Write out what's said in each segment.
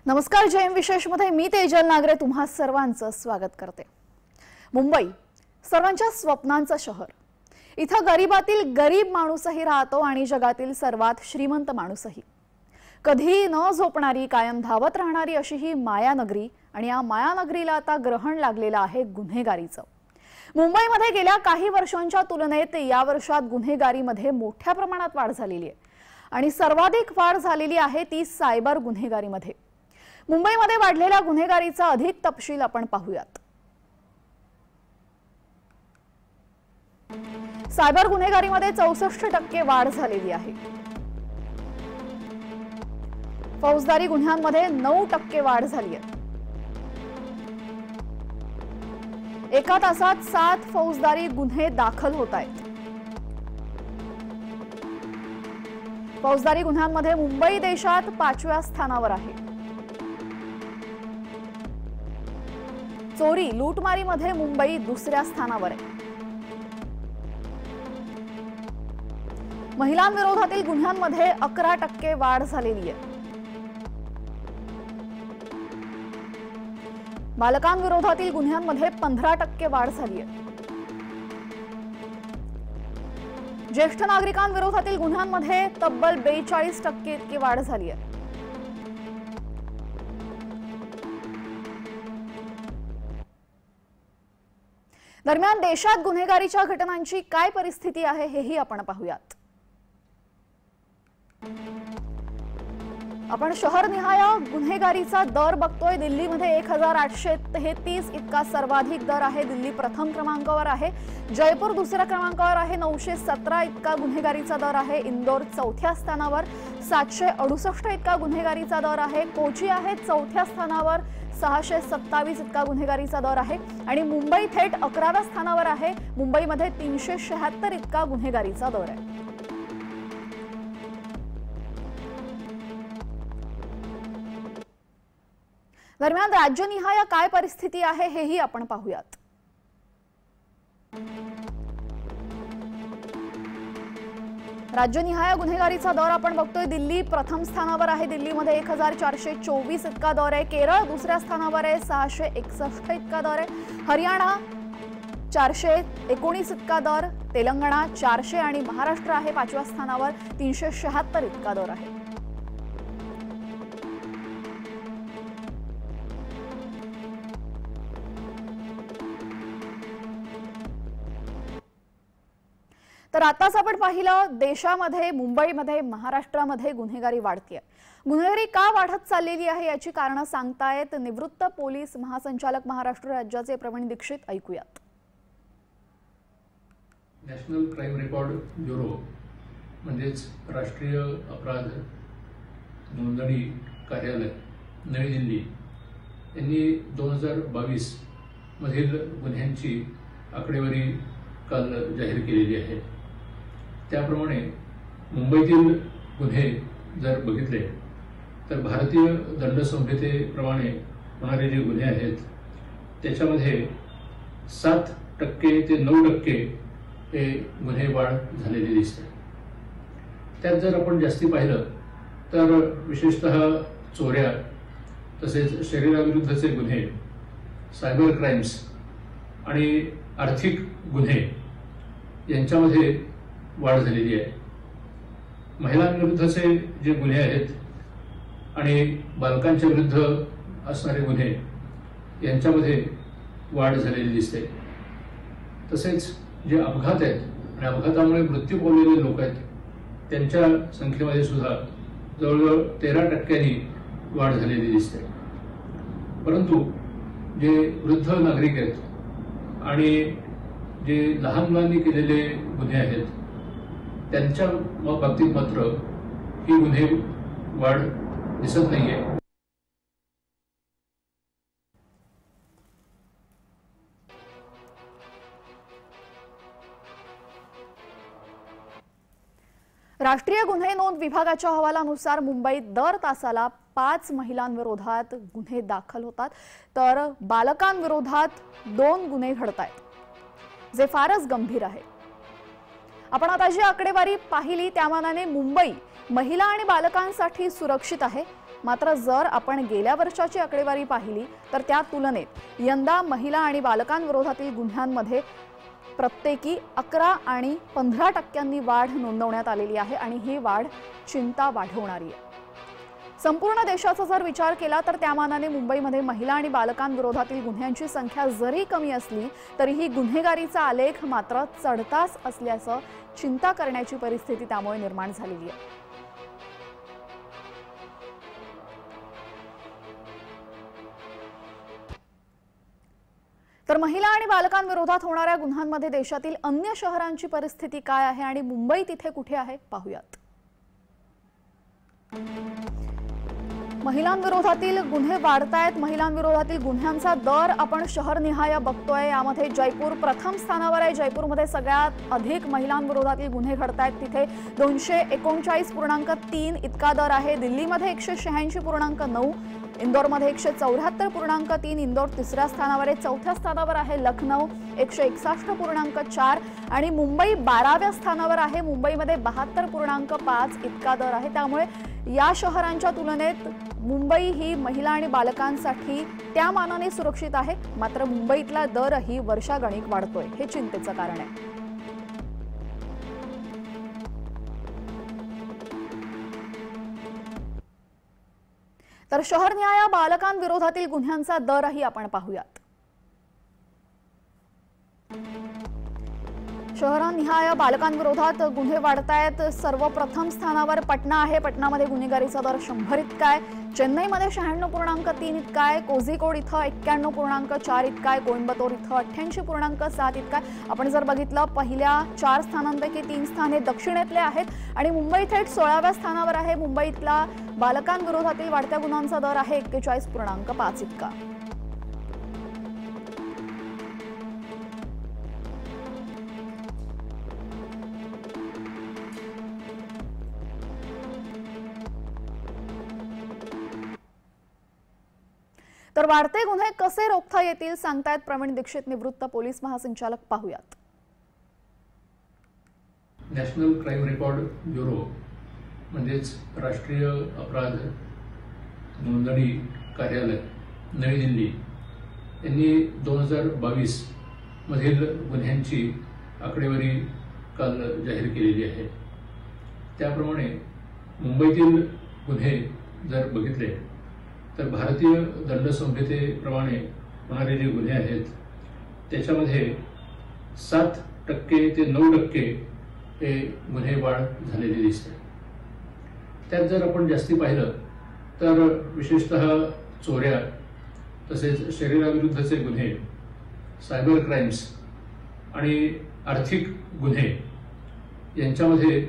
नमस्कार, जयम विशेषमध्ये मी तेजल नागरे तुम्हा सर्वांचं स्वागत करते। मुंबई सर्वांच्या स्वप्नांचं शहर। इथं गरीबातील गरीब माणूसही राहतो आणि जगातील सर्वात श्रीमंत माणूसही। कधी न झोपणारी, कायम धावत राहणारी अशी ही मायानगरी, आणि या मायानगरीला आता ग्रहण लागलेलं आहे गुन्हेगारीचं। मुंबईमध्ये गेल्या काही वर्षांच्या तुलनेत या वर्षात गुन्हेगारीमध्ये मोठ्या प्रमाणात वाढ झालेली आहे आणि सर्वाधिक वाढ झालेली आहे ती सायबर गुन्हेगारीमध्ये। मुंबईमध्ये वाढलेल्या गुन्हेगारीचा अधिक तपशील आपण पाहूयात। सायबर गुन्हेगारीमध्ये 64% वाढ झालेली आहे। फौजदारी गुन्ह्यांमध्ये 9% वाढ झाली आहे। एका तासात 7 फौजदारी गुन्हे दाखल होत आहेत। फौजदारी गुन्ह्यांमध्ये मुंबई देशात 5व्या स्थानावर आहे। चोरी लूटमारीमध्ये मुंबई दुसऱ्या स्थानावर आहे। महिलांविरोधातील गुन्ह्यांमध्ये 11% वाढ झालेली आहे। बालकांविरोधातील गुन्ह्यांमध्ये 15% वाढ झाली आहे। ज्येष्ठ नागरिकांविरोधातील गुन्ह्यांमध्ये तब्बल 42% इतकी वाढ झाली आहे। दरम्यान देशात गुन्हेगारीच्या घटनांची काय परिस्थिती आहे हेही आपण पाहूयात। आपण शहरनिहाय गुन्हेगारीचा दर बघतोय। दिल्लीमध्ये 1833 इतका सर्वाधिक दर आहे। दिल्ली प्रथम क्रमांकावर आहे। जयपूर दुसऱ्या क्रमांकावर आहे। 917 इतका गुन्हेगारीचा दर आहे। इंदोर चौथ्या स्थानावर 768 इतका गुन्हेगारीचा दर आहे। कोची आहे चौथ्या स्थानावर 627 इतका गुन्हेगारीचा दर आहे आणि मुंबई थेट 11व्या स्थानावर आहे। मुंबईमध्ये 376 इतका गुन्हेगारीचा दर आहे। दरम्यान राज्यनिहाय काय परिस्थिती आहे हेही आपण पाहूयात। राज्यनिहाय गुन्हेगारीचा दर आपण बघतोय। दिल्ली प्रथम स्थानावर आहे। दिल्लीमध्ये 1424 इतका दर आहे। केरळ दुसऱ्या स्थानावर आहे। 661 इतका दर आहे। हरियाणा 419 इतका दर, तेलंगणा 400 आणि महाराष्ट्र आहे 5व्या स्थानावर 376 इतका दर आहे। तर आताच आपण पाहिलं देशामध्ये, मुंबईमध्ये, महाराष्ट्रामध्ये गुन्हेगारी वाढतीये। गुन्हेगारी का वाढत चाललेली आहे याची कारणं सांगतायत निवृत्त पोलीस महासंचालक महाराष्ट्र राज्याचे प्रवीण दीक्षित। ऐकूयात। नॅशनल क्राइम रेकॉर्ड ब्युरो म्हणजेच राष्ट्रीय अपराध नोंदणी कार्यालय नवी दिल्ली यांनी 2022 मधील गुन्ह्यांची आकडेवारी काल जाहीर केलेली आहे। त्याप्रमाणे मुंबईतील गुन्हे जर बघितले तर भारतीय दंड संहितेप्रमाणे होणारे जे गुन्हे आहेत त्याच्यामध्ये 7% ते 9% हे गुन्हे वाढ झालेली दिसते। त्यात जर आपण जास्ती पाहिलं तर विशेषतः चोऱ्या, तसेच शरीराविरुद्धचे गुन्हे, सायबर क्राइम्स आणि आर्थिक गुन्हे यांच्यामध्ये वाढ झालेली आहे। महिलांविरुद्धचे जे गुन्हे आहेत आणि बालकांच्या विरुद्ध असणारे गुन्हे यांच्यामध्ये वाढ झालेली दिसते। तसेच जे अपघात आहेत आणि अपघातामुळे मृत्यू पावलेले लोक आहेत त्यांच्या संख्येमध्ये सुद्धा जवळजवळ 13% वाढ झालेली दिसते। परंतु जे वृद्ध नागरिक आहेत आणि जे लहान मुलांनी केलेले गुन्हे आहेत त्यांच्या बाबतीत मात्र ही गुन्हे वाढ दिसत नाहीये। राष्ट्रीय गुन्हे नोंद विभागाच्या अहवालानुसार मुंबईत दर तासाला 5 महिलांविरोधात गुन्हे दाखल होतात, तर बालकांविरोधात 2 गुन्हे घडतायत, जे फारच गंभीर आहे। आपण आता जी आकडेवारी पाहिली त्यामानाने मुंबई महिला आणि बालकांसाठी सुरक्षित आहे, मात्र जर आपण गेल्या वर्षाची आकडेवारी पाहिली तर त्या तुलनेत यंदा महिला आणि बालकांविरोधातील गुन्ह्यांमध्ये प्रत्येकी 11 आणि 15% वाढ नोंदवण्यात आलेली आहे आणि ही वाढ चिंता वाढवणारी आहे। संपूर्ण देशाचा जर विचार केला तर त्या मानाने मुंबईमध्ये महिला आणि बालकांविरोधातील गुन्ह्यांची संख्या जरी कमी असली तरीही गुन्हेगारीचा आलेख मात्र चढताच असल्याचं चिंता करण्याची परिस्थिती त्यामुळे निर्माण झालेली आहे। तर महिला आणि बालकांविरोधात होणाऱ्या गुन्ह्यांमध्ये देशातील अन्य शहरांची परिस्थिती काय आहे आणि मुंबई तिथे कुठे आहे पाहूयात। महिलांविरोधातील गुन्हे वाढतायत। महिलांविरोधातील गुन्ह्यांचा दर आपण शहरनिहाय बघतोय। यामध्ये जयपूर प्रथम स्थानावर आहे। जयपूरमध्ये सगळ्यात अधिक महिलांविरोधातील गुन्हे घडतायत, तिथे 239.3 इतका दर आहे। दिल्लीमध्ये 186.9, इंदोरमध्ये 174.3, इंदोर तिसऱ्या स्थानावर आहे। चौथ्या स्थानावर आहे लखनौ 161.4 आणि मुंबई 12व्या स्थानावर आहे। मुंबईमध्ये 72.5 इतका दर आहे। त्यामुळे या शहरांच्या तुलनेत मुंबई ही महिला आणि बालकांसाठी त्या मानाने सुरक्षित आहे, मात्र मुंबईतला दरही वर्षागणिक वाढतोय, हे चिंतेचं कारण आहे। तर शहरनिहाय बालकांविरोधातील गुन्ह्यांचा दरही आपण पाहूयात। शहरनिहाय बालकांविरोधात गुन्हे वाढतायत। सर्वप्रथम स्थानावर पटना आहे। पटनामध्ये गुन्हेगारीचा दर 100 इतका आहे। चेन्नईमध्ये 96.3 इतका आहे। कोझिकोड इथं 91.4 इतका आहे। कोइंबतूर इथं 88.7 इतका आहे। आपण जर बघितलं पहिल्या 4 स्थानांपैकी 3 स्थाने दक्षिणेतले आहेत आणि मुंबई थेट 16व्या स्थानावर आहे। मुंबईतला बालकांविरोधातील वाढत्या गुन्ह्यांचा दर आहे 41.5 इतका। तर वाढते गुन्हे कसे रोखता येतील सांगतायत प्रवीण दीक्षित, निवृत्त पोलीस महासंचालक, पाहूयात। नॅशनल क्राईम रेकॉर्ड ब्युरो म्हणजेच राष्ट्रीय अपराध नोंदणी कार्यालय नवी दिल्ली यांनी 2022 मधील गुन्ह्यांची आकडेवारी काल जाहीर केलेली आहे। त्याप्रमाणे मुंबईतील गुन्हे जर बघितले तर भारतीय दंड संहितेप्रमाणे होणारे जे गुन्हे आहेत त्याच्यामध्ये 7% ते 9% हे गुन्हे वाढ झालेली दिसते। त्यात जर आपण जास्ती पाहिलं तर विशेषतः चोऱ्या, तसेच शरीराविरुद्धचे गुन्हे, सायबर क्राइम्स आणि आर्थिक गुन्हे यांच्यामध्ये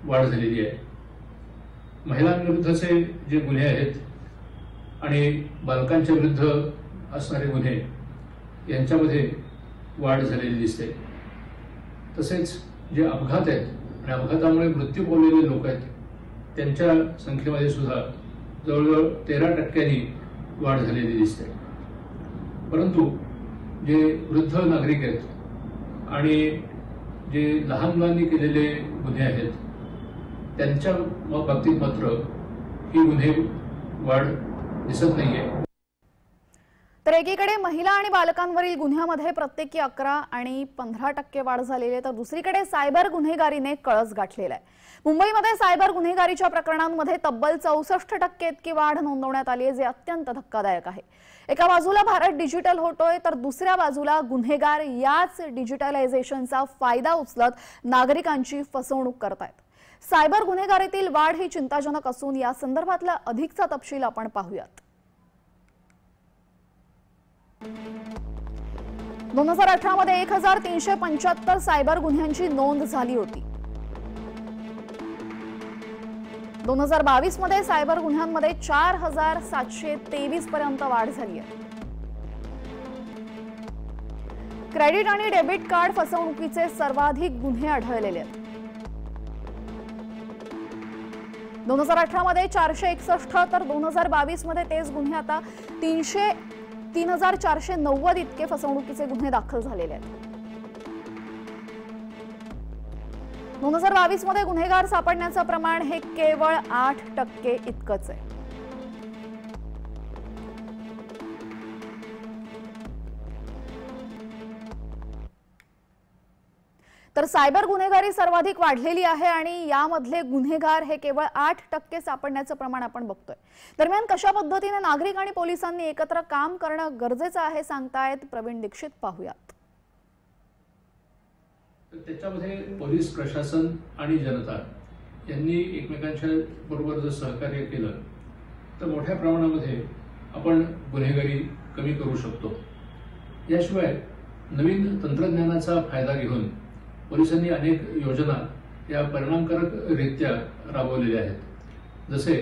वाढ झालेली आहे। महिलांविरुद्धचे जे गुन्हे आहेत आणि बालकांच्या विरुद्ध असणारे गुन्हे यांच्यामध्ये वाढ झालेली दिसते। तसेच जे अपघात आहेत आणि अपघातामुळे मृत्यू पावलेले लोक आहेत त्यांच्या संख्येमध्ये सुद्धा जवळजवळ 13% वाढ झालेली दिसते। परंतु जे वृद्ध नागरिक आहेत आणि जे लहान मुलांनी केलेले गुन्हे आहेत त्यांच्या बाबतीत मात्र ही गुन्हे वाढ दिसत नाहीये। तर एकीकडे महिला आणि बालकांवरील गुन्ह्यामध्ये प्रत्येकी 11 आणि 15% वाढ झालेली आहे, तर दुसरीकडे सायबर गुन्हेगारीने कळस गाठलेला आहे। मुंबईमध्ये सायबर गुन्हेगारीच्या प्रकरणांमध्ये तब्बल 64% इतकी वाढ नोंदवण्यात आली आहे, जे अत्यंत धक्कादायक आहे। एका बाजूला भारत डिजिटल होतोय तर दुसऱ्या बाजूला गुन्हेगार याच डिजिटलायझेशनचा फायदा उचलत नागरिकांची फसवणूक करतायत। सायबर गुन्हेगारीतील वाढ ही चिंताजनक असून या संदर्भातला अधिकचा तपशील आपण पाहूयात। 2018 मध्ये 1375 सायबर गुन्ह्यांची नोंद झाली होती। 2022 मध्ये सायबर गुन्ह्यांमध्ये 4723 पर्यंत वाढ झाली आहे। क्रेडिट आणि डेबिट कार्ड फसवणुकीचे सर्वाधिक गुन्हे आढळलेले आहेत। 2018 मध्ये 461 तर 2022 मध्ये तेच गुन्हे आता 3490 इतके फसवणुकीचे गुन्हे दाखल झालेले आहेत। 2022 मध्ये गुन्हेगार सापडण्याचं प्रमाण हे केवळ 8% इतकंच आहे। तर सायबर गुन्हेगारी सर्वाधिक वाढलेली आहे आणि यामधले गुन्हेगार हे केवळ 8% सापडण्याचं प्रमाण आपण बघतोय। दरम्यान कशा पद्धतीने नागरिक आणि पोलिसांनी एकत्र काम करणं गरजेचं आहे सांगतायत प्रवीण दीक्षित, पाहूयात। त्याच्यामध्ये पोलीस प्रशासन आणि जनता यांनी एकमेकांच्या बरोबर जर सहकार्य केलं तर मोठ्या प्रमाणामध्ये आपण गुन्हेगारी कमी करू शकतो। याशिवाय नवीन तंत्रज्ञानाचा फायदा घेऊन पोलिसांनी अनेक योजना या परिणामकारकरित्या राबवलेल्या आहेत। जसे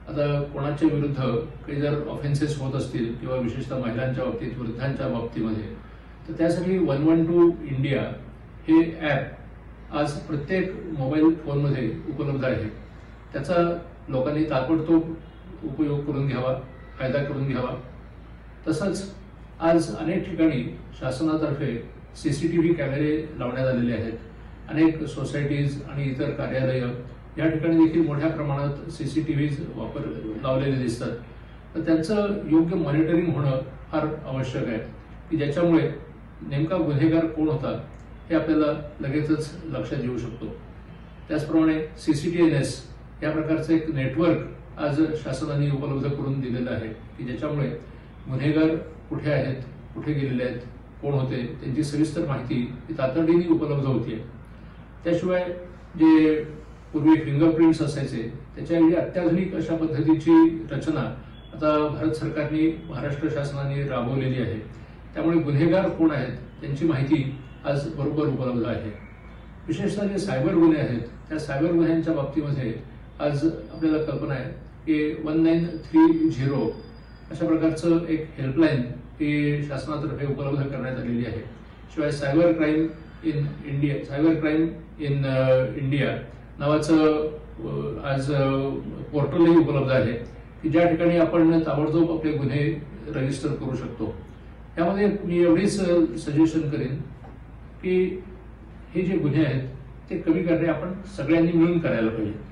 आता कोणाच्या विरुद्ध काही जर ऑफेन्सेस होत असतील किंवा विशेषतः महिलांच्या बाबतीत, वृद्धांच्या बाबतीमध्ये, तर त्यासाठी 112 इंडिया हे ॲप आज प्रत्येक मोबाईल फोनमध्ये उपलब्ध आहे। त्याचा लोकांनी ताबडतोब उपयोग करून घ्यावा, फायदा करून घ्यावा। तसंच आज अनेक ठिकाणी शासनातर्फे सीसीटीव्ही कॅमेरे लावण्यात आलेले आहेत। अनेक सोसायटीज आणि इतर कार्यालय या ठिकाणी देखील मोठ्या प्रमाणात सीसीटीव्ही लावलेले दिसतात। तर त्यांचं योग्य मॉनिटरिंग होणं फार आवश्यक आहे की ज्याच्यामुळे नेमका गुन्हेगार कोण होता हे आपल्याला लगेचच लक्षात येऊ शकतो। त्याचप्रमाणे CCTNS या प्रकारचं एक नेटवर्क आज शासनाने उपलब्ध करून दिलेलं आहे की ज्याच्यामुळे गुन्हेगार कुठे आहेत, कुठे गेलेले आहेत, कोण होते, त्यांची सविस्तर माहिती तातडीने उपलब्ध होते। त्याशिवाय जे पूर्वी फिंगरप्रिंट्स असायचे त्याच्याऐवजी अत्याधुनिक अशा पद्धतीची रचना आता भारत सरकारने, महाराष्ट्र शासनाने राबवलेली आहे। त्यामुळे गुन्हेगार कोण आहेत त्यांची माहिती आज बरोबर उपलब्ध आहे। विशेषतः जे सायबर गुन्हे आहेत त्या सायबर गुन्ह्यांच्या बाबतीमध्ये आज आपल्याला कल्पना आहे की 1930 अशा प्रकारचं एक हेल्पलाईन ही शासनातर्फे उपलब्ध करण्यात आलेली आहे। शिवाय सायबर क्राईम इन इंडिया नावाचं आज पोर्टलही उपलब्ध आहे की ज्या ठिकाणी आपण ताबडतोब आपले गुन्हे रजिस्टर करू शकतो। यामध्ये मी एवढीच सजेशन करेन की हे जे गुन्हे आहेत ते कमी करणे आपण सगळ्यांनी मिळून करायला पाहिजे।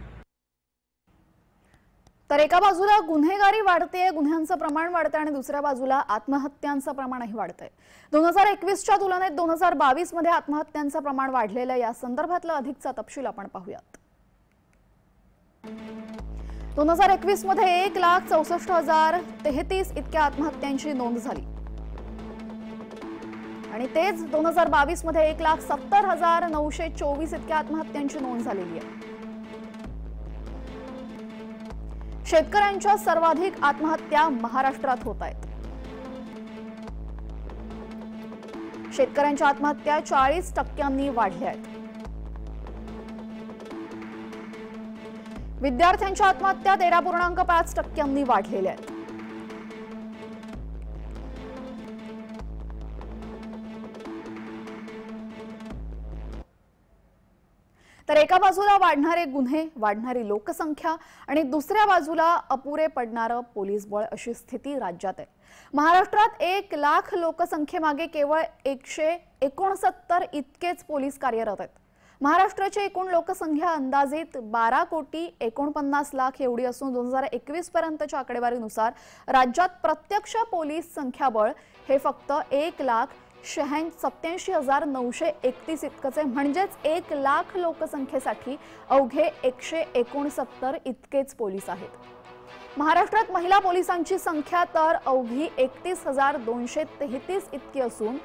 तर एका बाजूला गुन्हेगारी वाढते, गुन्ह्यांचं प्रमाण वाढतंय आणि दुसऱ्या बाजूला आत्महत्यांचं प्रमाणही वाढतंय। 2021च्या तुलनेत 2022 मध्ये आत्महत्यांचं प्रमाण वाढलेलं, या संदर्भातला अधिकचा तपशील आपण पाहूयात। 2021 मध्ये 1,64,033 इतक्या आत्महत्यांची नोंद झाली आणि तेच 2022 मध्ये 1,70,924 इतक्या आत्महत्यांची नोंद झालेली आहे। शेतकऱ्यांच्या सर्वाधिक आत्महत्या महाराष्ट्रात होत आहेत। शेतकऱ्यांच्या आत्महत्या 40% वाढल्या आहेत। विद्यार्थ्यांच्या आत्महत्या 13.5% वाढलेल्या आहेत। तर एका बाजूला वाढणारे गुन्हे, वाढणारी लोकसंख्या आणि दुसऱ्या बाजूला अपुरे पडणारं पोलीस बळ अशी स्थिती राज्यात आहे। महाराष्ट्रात 1 लाख लोकसंख्येमागे केवळ 169 इतकेच पोलीस कार्यरत आहेत। महाराष्ट्राची एकूण लोकसंख्या अंदाजित 12,49,00,000 एवढी असून 2021 पर्यंतच्या आकडेवारीनुसार राज्यात प्रत्यक्ष पोलीस संख्याबळ हे फक्त 1,87,931 इतकंच आहे। म्हणजेच 1 लाख लोकसंख्येसाठी अवघे 169 इतकेच पोलीस आहेत। महाराष्ट्रात महिला पोलिसांची संख्या तर अवघी 31,233 इतकी असून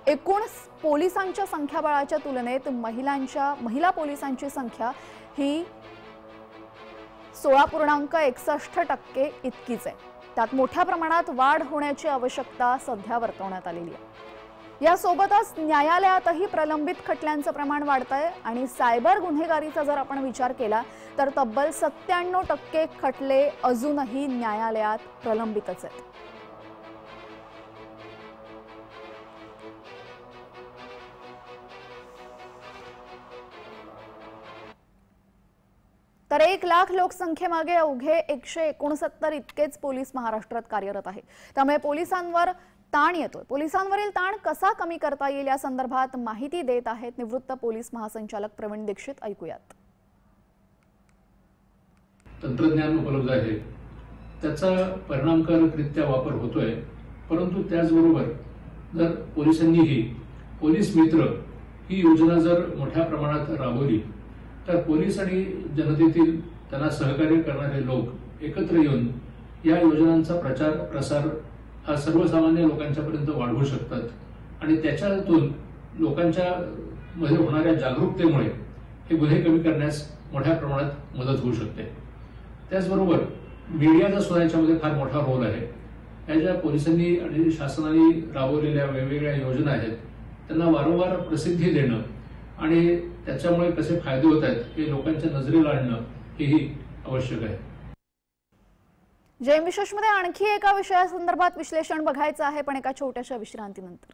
एकूण पोलिसांच्या संख्याबळाच्या तुलनेत महिला पोलिसांची संख्या ही 16.61% इतकीच आहे। त्यात मोठ्या प्रमाणात वाढ होण्याची आवश्यकता सध्या वर्तवण्यात आलेली आहे। यासोबतच न्यायालयातही प्रलंबित खटल्यांचं प्रमाण वाढतंय आणि सायबर गुन्हेगारीचा जर आपण विचार केला तर तब्बल 97% खटले अजूनही न्यायालयात प्रलंबितच आहेत। तर 1 लाख लोकसंख्येमागे अवघे 169 इतकेच पोलीस महाराष्ट्रात कार्यरत आहेत। त्यामुळे पोलिसांवर ताण येतोय। पोलिसांवरील ताण कसा कमी करता येईल या संदर्भात माहिती देत आहेत निवृत्त पोलीस महासंचालक प्रवीण दीक्षित, ऐकूयात। तंत्रज्ञान उपलब्ध आहे, त्याचा परिणामकारकरित्या वापर होतोय, परंतु त्याचबरोबर जर पोलिसांनीही पोलीस मित्र ही योजना जर मोठ्या प्रमाणात राबवली तर पोलीस आणि जनतेतील त्यांना सहकार्य करणारे लोक एकत्र येऊन या योजनांचा प्रचार प्रसार हा सर्वसामान्य लोकांच्यापर्यंत वाढवू शकतात आणि त्याच्यातून लोकांच्या मध्ये होणाऱ्या जागरूकतेमुळे हे गुन्हे कमी करण्यास मोठ्या प्रमाणात मदत होऊ शकते. त्याचबरोबर मीडियाचा सुद्धा याच्यामध्ये फार मोठा रोल आहे. या ज्या पोलिसांनी आणि शासनाने राबवलेल्या वेगवेगळ्या योजना आहेत त्यांना वारंवार प्रसिद्धी देणं आणि त्याच्यामुळे कसे फायदे होत आहेत हे लोकांच्या नजरेला आणणं हेही आवश्यक आहे. जयम विशेषमध्ये आणखी एका विषयासंदर्भात विश्लेषण बघायचं आहे, पण एका छोट्याशा विश्रांतीनंतर.